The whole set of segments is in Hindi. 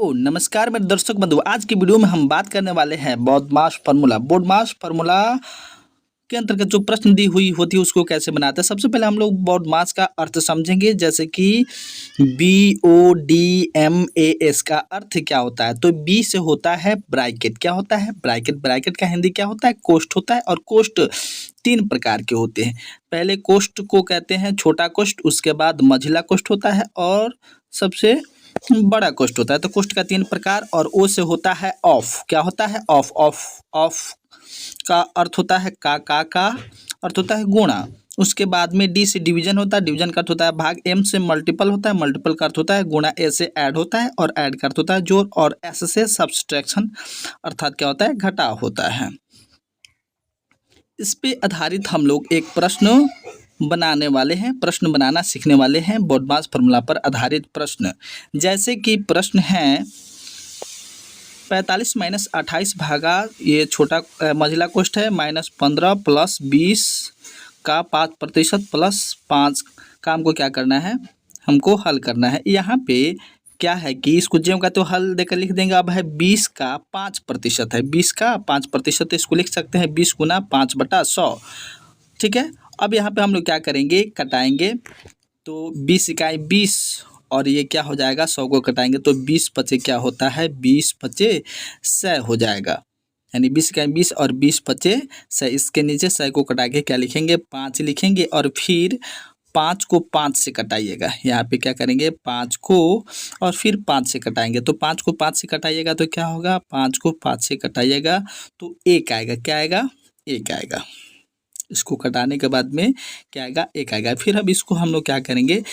नमस्कार मेरे दर्शक बंधु। आज की वीडियो में हम बात करने वाले हैं बॉडमास फार्मूला। बॉडमास फार्मूला के अंतर्गत जो प्रश्न दी हुई होती है उसको कैसे बनाते हैं। सबसे पहले हम लोग बॉडमास का अर्थ समझेंगे, जैसे कि BODMAS का अर्थ क्या होता है। तो बी से होता है ब्रैकेट। क्या होता है? ब्रैकेट। ब्रैकेट का हिंदी क्या होता है? कोष्ठ होता है। और कोष्ठ तीन प्रकार के होते हैं। पहले कोष्ठ को कहते हैं छोटा कोष्ठ, उसके बाद मझिला कोष्ठ होता है और सबसे बड़ा कोष्ठ होता है। तो कोष्ठ का तीन प्रकार। और ओ से होता है ऑफ। क्या होता है? ऑफ। ऑफ ऑफ का अर्थ होता है का अर्थ होता है गुणा। उसके बाद में डी से डिवीजन होता है। डिवीजन का अर्थ होता है भाग। एम से मल्टीपल होता है। मल्टीपल का अर्थ होता है गुणा। ए से ऐड होता है और ऐड का अर्थ होता है जोड़। और एस से सब्सट्रैक्शन अर्थात क्या होता है? घटाव होता है। इस पे आधारित हम लोग एक प्रश्न बनाने वाले हैं, प्रश्न बनाना सीखने वाले हैं। बॉडमास फार्मूला पर आधारित प्रश्न, जैसे कि प्रश्न है 45 माइनस 28 भागा, ये छोटा मझिला कोष्ठ है, -15 प्लस 20 का 5% प्लस 5 का हमको क्या करना है? हमको हल करना है। यहाँ पे क्या है कि इसको जेम का तो हल देकर लिख देंगे। अब है 20 का 5% है, 20 का 5%, तो इसको लिख सकते हैं 20 गुना 5/100। ठीक है। अब यहाँ पे हम लोग क्या करेंगे? कटाएंगे। तो 20 इकाई 20 और ये क्या हो जाएगा? 100 को कटाएंगे तो 20 पचे क्या होता है? 20 पचे 100 हो जाएगा। यानी 20 इकाई 20 और 20 पचे 100। इसके नीचे 100 को कटा के क्या लिखेंगे? 5 लिखेंगे। और फिर 5 को 5 से कटाइएगा। यहाँ पे क्या करेंगे? 5 को और फिर 5 से कटाएंगे। तो 5 को 5 से कटाइएगा तो क्या होगा? 5 को 5 से कटाइएगा तो 1 आएगा। क्या आएगा? 1 आएगा। इसको कटाने के बाद में क्या आएगा? 1 आएगा। फिर अब इसको हम लोग क्या करेंगे?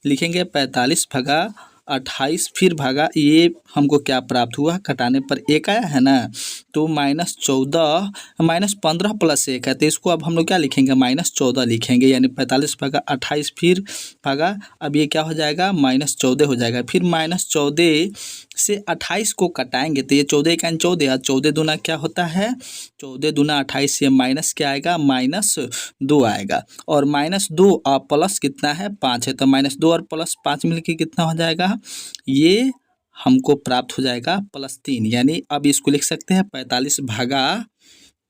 लिखेंगे 45 भागा 28, फिर भागा ये हमको क्या प्राप्त हुआ? कटाने पर 1 आया है ना, तो -15 प्लस 1 है, तो इसको अब हम लोग क्या लिखेंगे? -14 लिखेंगे। यानी 45 भागा 28 फिर भागा, अब ये क्या हो जाएगा? -14 हो जाएगा। फिर -14 से 28 को कटाएंगे तो ये 14 का 14, 14 दूना क्या होता है? 14 दूना 28 से माइनस क्या आएगा? -2 आएगा। और -2 और प्लस कितना है? 5 है, तो -2 और प्लस 5 मिलकर कितना हो जाएगा? ये हमको प्राप्त हो जाएगा +3। यानी अब इसको लिख सकते हैं 45 भागा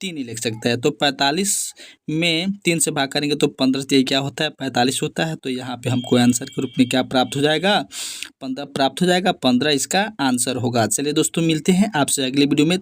3 ही लिख सकते हैं। तो 45 में 3 से भाग करेंगे तो 15 से क्या होता है? 45 होता है। तो यहाँ पे हमको आंसर के रूप में क्या प्राप्त हो जाएगा? 15 प्राप्त हो जाएगा। 15 इसका आंसर होगा। चलिए दोस्तों, मिलते हैं आपसे अगली वीडियो में।